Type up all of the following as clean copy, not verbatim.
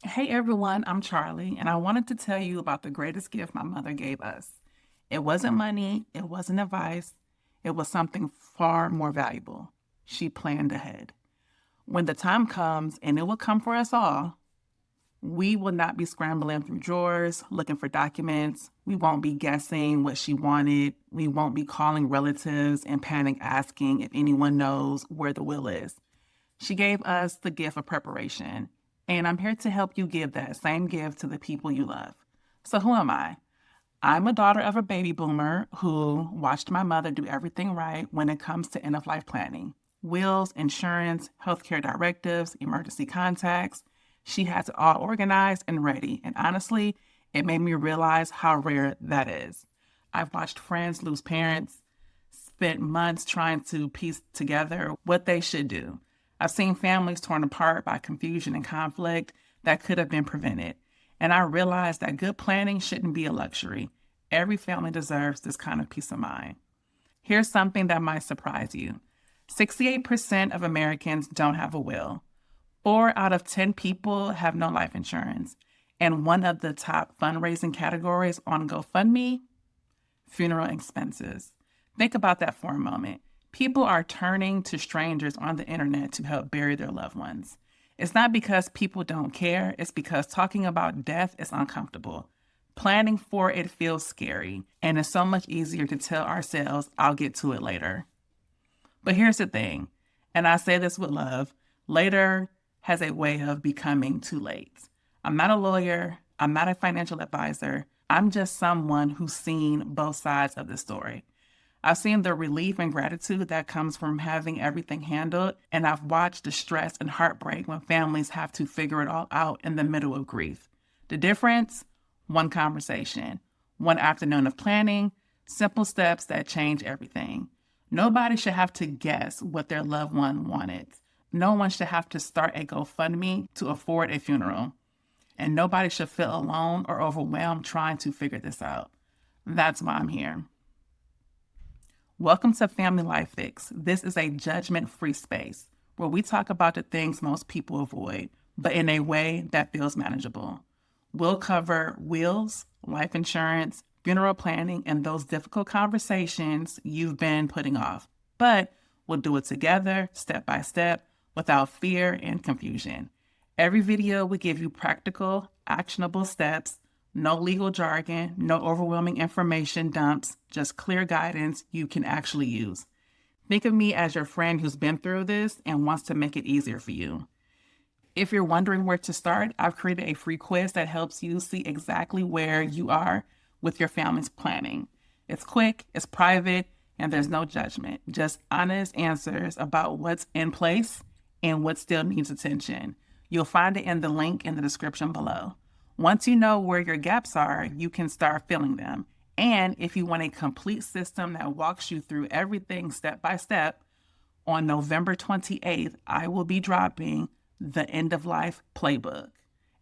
Hey everyone, I'm Charlie, and I wanted to tell you about the greatest gift my mother gave us. It wasn't money, it wasn't advice, it was something far more valuable. She planned ahead. When the time comes, and it will come for us all, we will not be scrambling through drawers looking for documents. We won't be guessing what she wanted. We won't be calling relatives and panic asking if anyone knows where the will is. She gave us the gift of preparation, and I'm here to help you give that same gift to the people you love. So, who am I? I'm a daughter of a baby boomer who watched my mother do everything right when it comes to end of life planning: wills, insurance, healthcare directives, emergency contacts. She has it all organized and ready. And honestly, it made me realize how rare that is. I've watched friends lose parents, spent months trying to piece together what they should do. I've seen families torn apart by confusion and conflict that could have been prevented. And I realized that good planning shouldn't be a luxury. Every family deserves this kind of peace of mind. Here's something that might surprise you: 68% of Americans don't have a will. 4 out of 10 people have no life insurance. And one of the top fundraising categories on GoFundMe: funeral expenses. Think about that for a moment. People are turning to strangers on the internet to help bury their loved ones. It's not because people don't care, it's because talking about death is uncomfortable. Planning for it feels scary, and it's so much easier to tell ourselves, I'll get to it later. But here's the thing, and I say this with love: later has a way of becoming too late. I'm not a lawyer, I'm not a financial advisor, I'm just someone who's seen both sides of the story. I've seen the relief and gratitude that comes from having everything handled, and I've watched the stress and heartbreak when families have to figure it all out in the middle of grief. The difference? One conversation, one afternoon of planning, simple steps that change everything. Nobody should have to guess what their loved one wanted. No one should have to start a GoFundMe to afford a funeral. And nobody should feel alone or overwhelmed trying to figure this out. That's why I'm here. Welcome to Family Life Fix. This is a judgment-free space where we talk about the things most people avoid, but in a way that feels manageable. We'll cover wills, life insurance, funeral planning, and those difficult conversations you've been putting off. But we'll do it together, step by step, without fear and confusion. Every video we give you practical, actionable steps. No legal jargon, no overwhelming information dumps, just clear guidance you can actually use. Think of me as your friend who's been through this and wants to make it easier for you. If you're wondering where to start, I've created a free quiz that helps you see exactly where you are with your family's planning. It's quick, it's private, and there's no judgment, just honest answers about what's in place and what still needs attention. You'll find it in the link in the description below. Once you know where your gaps are, you can start filling them. And if you want a complete system that walks you through everything step by step, on November 28th, I will be dropping the End of Life Playbook,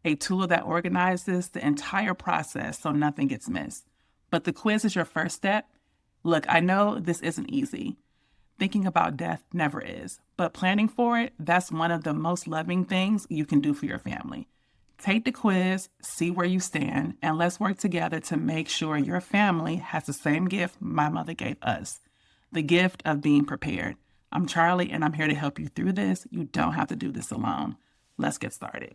a tool that organizes the entire process so nothing gets missed. But the quiz is your first step. Look, I know this isn't easy. Thinking about death never is, but planning for it, that's one of the most loving things you can do for your family. Take the quiz, see where you stand, and let's work together to make sure your family has the same gift my mother gave us: the gift of being prepared. I'm Charlie, and I'm here to help you through this. You don't have to do this alone. Let's get started.